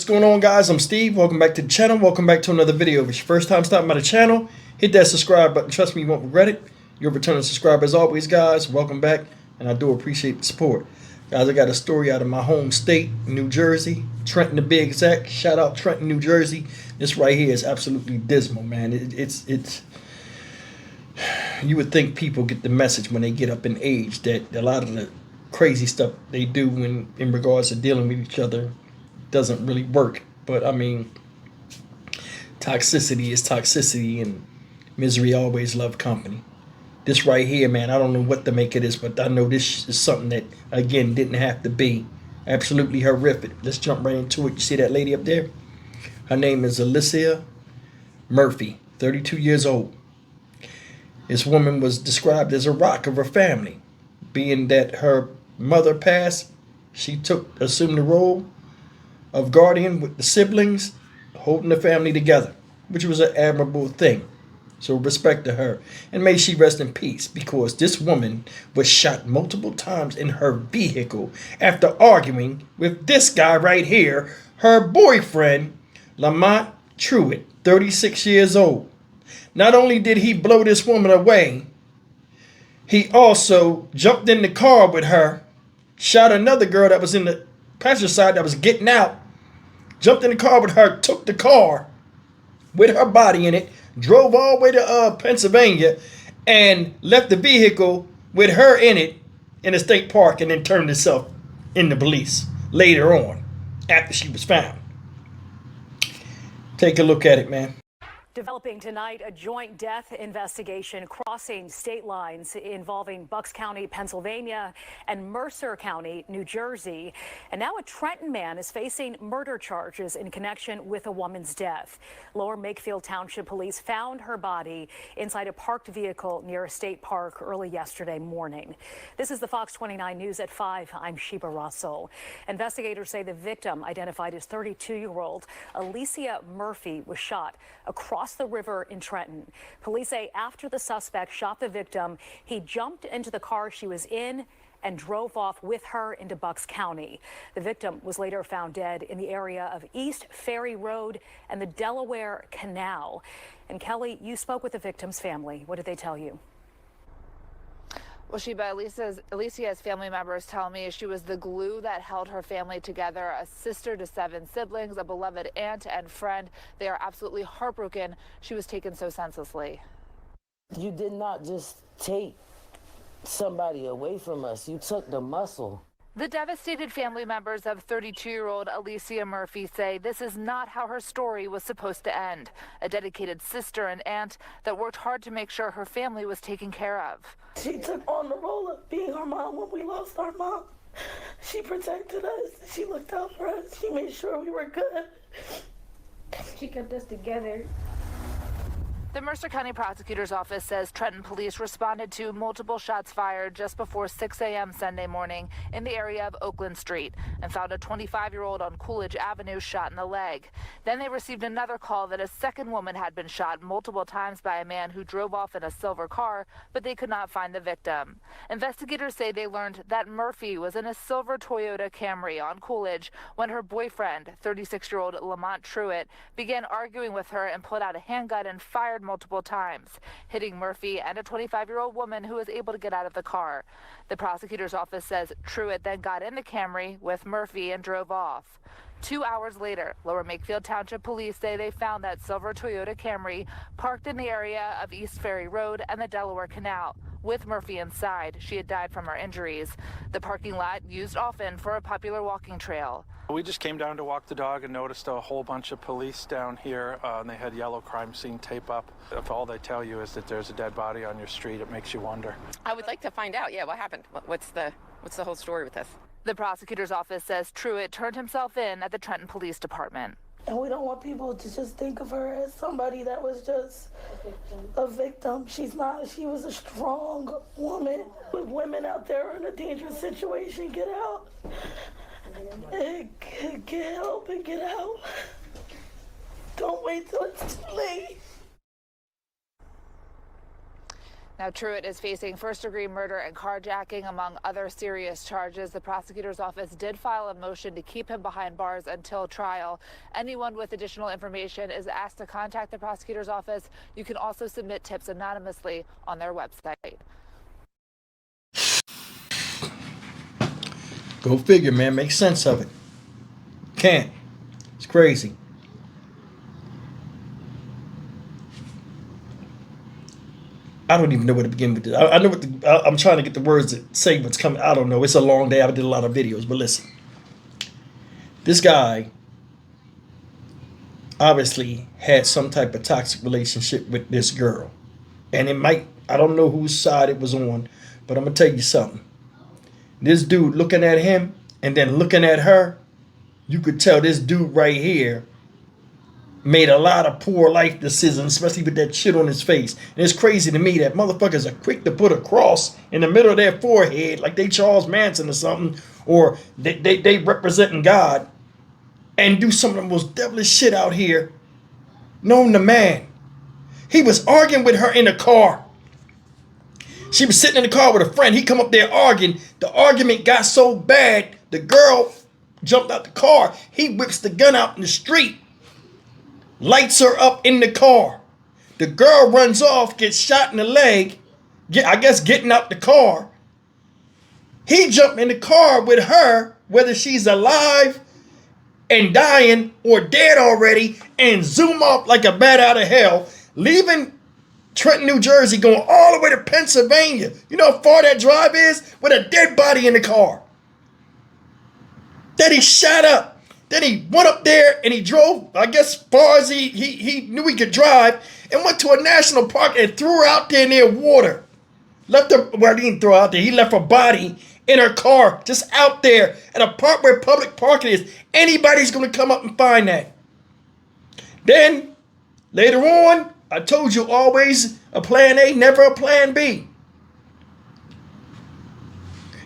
What's going on, guys? I'm Steve. Welcome back to the channel. Welcome back to another video. If it's your first time stopping by the channel, hit that subscribe button. Trust me, you won't regret it. You're a returning subscriber as always, guys. Welcome back, and I do appreciate the support. Guys, I got a story out of my home state, New Jersey, Trenton to be exact. Shout out Trenton, New Jersey. This right here is absolutely dismal, man. It's you would think people get the message when they get up in age that a lot of the crazy stuff they do in regards to dealing with each other doesn't really work. But I mean, toxicity is toxicity, and misery always love company. This right here, man, I don't know what to make of this, but I know this is something that, again, didn't have to be. Absolutely horrific. Let's jump right into it. You see that lady up there? Her name is Alicia Murphy, 32 years old. This woman was described as a rock of her family. Being that her mother passed, she assumed the role of guardian with the siblings, holding the family together, which was an admirable thing. So respect to her, and may she rest in peace, because this woman was shot multiple times in her vehicle after arguing with this guy right here, her boyfriend, Lamont Truitt, 36 years old. Not only did he blow this woman away, he also jumped in the car with her, shot another girl that was in the passenger side that was getting out, jumped in the car with her, took the car with her body in it, drove all the way to Pennsylvania, and left the vehicle with her in it in a state park, and then turned herself in the police later on after she was found. Take a look at it, man. Developing tonight, a joint death investigation crossing state lines involving Bucks County, Pennsylvania, and Mercer County, New Jersey. And now a Trenton man is facing murder charges in connection with a woman's death. Lower Makefield Township Police found her body inside a parked vehicle near a state park early yesterday morning. This is the Fox 29 News at 5. I'm Sheba Russell. Investigators say the victim, identified as 32-year-old Alicia Murphy, was shot across the river in Trenton. Police say after the suspect shot the victim, he jumped into the car she was in and drove off with her into Bucks County. The victim was later found dead in the area of East Ferry Road and the Delaware Canal. And Kelly, you spoke with the victim's family. What did they tell you? Well, Sheba, Alicia's family members tell me she was the glue that held her family together, a sister to 7 siblings, a beloved aunt and friend. They are absolutely heartbroken she was taken so senselessly. You did not just take somebody away from us. You took the muscle. The devastated family members of 32-year-old Alicia Murphy say this is not how her story was supposed to end. A dedicated sister and aunt that worked hard to make sure her family was taken care of. She took on the role of being our mom when we lost our mom. She protected us. She looked out for us. She made sure we were good. She kept us together. The Mercer County Prosecutor's Office says Trenton police responded to multiple shots fired just before 6 a.m. Sunday morning in the area of Oakland Street and found a 25-year-old on Coolidge Avenue shot in the leg. Then they received another call that a second woman had been shot multiple times by a man who drove off in a silver car, but they could not find the victim. Investigators say they learned that Murphy was in a silver Toyota Camry on Coolidge when her boyfriend, 36-year-old Lamont Truitt, began arguing with her and pulled out a handgun and fired multiple times, hitting Murphy and a 25-year-old woman who was able to get out of the car. The prosecutor's office says Truitt then got in the Camry with Murphy and drove off. 2 hours later, Lower Makefield Township Police say they found that silver Toyota Camry parked in the area of East Ferry Road and the Delaware Canal. With Murphy inside, she had died from her injuries. The parking lot used often for a popular walking trail. We just came down to walk the dog and noticed a whole bunch of police down here, and they had yellow crime scene tape up. If all they tell you is that there's a dead body on your street, it makes you wonder. I would like to find out, what happened? What's the whole story with this? The prosecutor's office says Truitt turned himself in at the Trenton Police Department. And we don't want people to just think of her as somebody that was just a victim. She's not. She was a strong woman. With women out there in a dangerous situation, get out. And get help and get out. Don't wait till it's too late. Now, Truitt is facing first-degree murder and carjacking, among other serious charges. The prosecutor's office did file a motion to keep him behind bars until trial. Anyone with additional information is asked to contact the prosecutor's office. You can also submit tips anonymously on their website. Go figure, man. Make sense of it. Can't. It's crazy. I don't even know where to begin with this. I know what I'm trying to get the words that say what's coming. I don't know. It's a long day. I did a lot of videos, but listen. This guy obviously had some type of toxic relationship with this girl. And it might, I don't know whose side it was on, but I'm going to tell you something. This dude looking at him and then looking at her, you could tell this dude right here made a lot of poor life decisions, especially with that shit on his face. And it's crazy to me that motherfuckers are quick to put a cross in the middle of their forehead like they Charles Manson or something, or they representing God, and do some of the most devilish shit out here. Known the man. He was arguing with her in the car. She was sitting in the car with a friend. He come up there arguing. The argument got so bad, the girl jumped out the car. He whips the gun out in the street. Lights her up in the car. The girl runs off, gets shot in the leg. I guess getting out the car. He jumped in the car with her, whether she's alive and dying or dead already, and zoom off like a bat out of hell, leaving Trenton, New Jersey, going all the way to Pennsylvania. You know how far that drive is? With a dead body in the car. Then he shot up. Then he went up there and he drove, I guess, far as he knew he could drive, and went to a national park and threw her out there near water. Left her, well, he didn't throw her out there. He left her body in her car, just out there at a park where public parking is. Anybody's going to come up and find that. Then, later on, I told you always a plan A, never a plan B.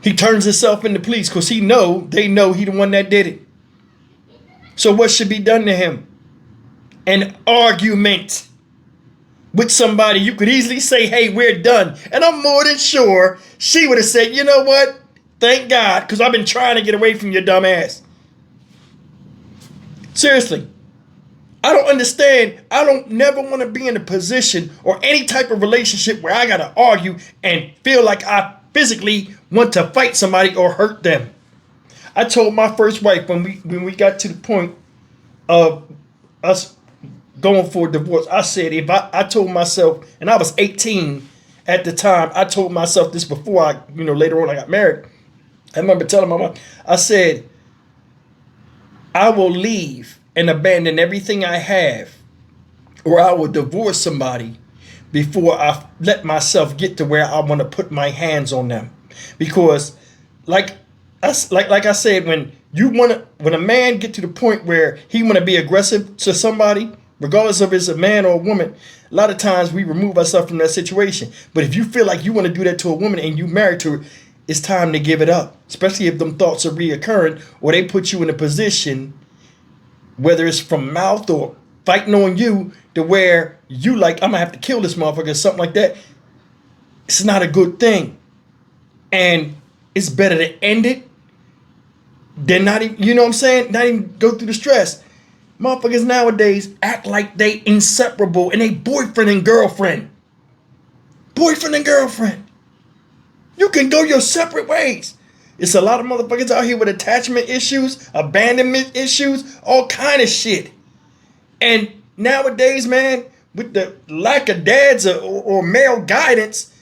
He turns himself into police because they know he the one that did it. So what should be done to him? An argument with somebody. You could easily say, hey, we're done. And I'm more than sure she would have said, you know what? Thank God, because I've been trying to get away from your dumb ass. Seriously. I don't understand. I don't never want to be in a position or any type of relationship where I got to argue and feel like I physically want to fight somebody or hurt them. I told my first wife when we got to the point of us going for a divorce, I said, if I told myself, and I was 18 at the time, I told myself this before later on I got married. I remember telling my wife, I said, I will leave and abandon everything I have, or I will divorce somebody before I let myself get to where I want to put my hands on them. Because like I said, when a man get to the point where he want to be aggressive to somebody, regardless of it's a man or a woman, a lot of times we remove ourselves from that situation. But if you feel like you want to do that to a woman and you married to her, it's time to give it up. Especially if them thoughts are reoccurring or they put you in a position, whether it's from mouth or fighting on you, to where you like, I'm gonna have to kill this motherfucker or something like that. It's not a good thing. And it's better to end it than not even, you know what I'm saying? Not even go through the stress. Motherfuckers nowadays act like they inseparable and they boyfriend and girlfriend. Boyfriend and girlfriend. You can go your separate ways. It's a lot of motherfuckers out here with attachment issues, abandonment issues, all kind of shit. And nowadays, man, with the lack of dads or male guidance,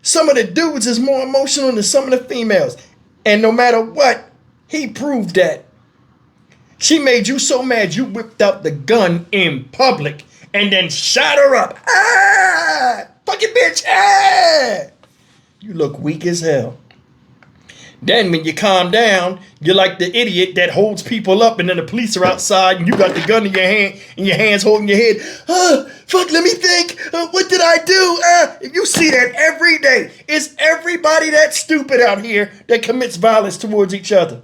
some of the dudes is more emotional than some of the females. And no matter what, he proved that. She made you so mad you whipped out the gun in public and then shot her up. Ah! Fucking bitch! Ah! You look weak as hell. Then when you calm down, you're like the idiot that holds people up and then the police are outside and you got the gun in your hand and your hand's holding your head. Fuck, let me think. What did I do? You see that every day. It's everybody that stupid out here that commits violence towards each other.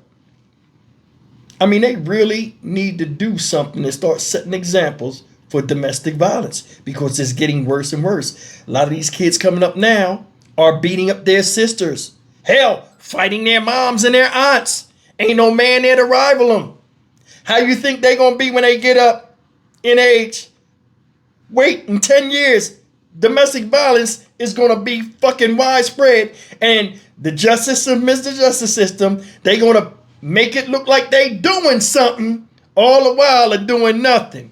I mean, they really need to do something and start setting examples for domestic violence because it's getting worse and worse. A lot of these kids coming up now are beating up their sisters. Hell, fighting their moms and their aunts. Ain't no man there to rival them. How you think they gonna be when they get up in age? Wait, in 10 years, domestic violence is gonna be fucking widespread, and the justice system is the justice system. They gonna make it look like they doing something all the while of doing nothing.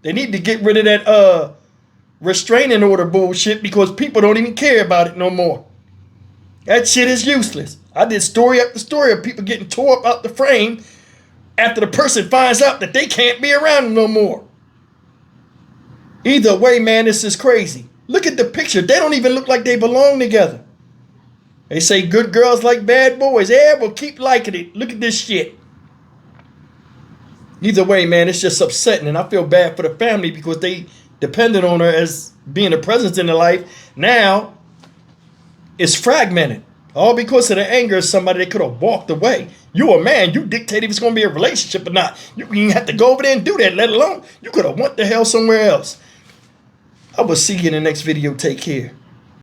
They need to get rid of that restraining order bullshit because people don't even care about it no more. That shit is useless. I did story after story of people getting tore up out the frame after the person finds out that they can't be around them no more. Either way, man, this is crazy. Look at the picture. They don't even look like they belong together. They say good girls like bad boys. Yeah, well, keep liking it. Look at this shit. Either way, man, it's just upsetting. And I feel bad for the family because they depended on her as being a presence in their life. Now, it's fragmented. All because of the anger of somebody that could have walked away. You a man. You dictate if it's going to be a relationship or not. You didn't have to go over there and do that, let alone you could have went the hell somewhere else. I will see you in the next video. Take care.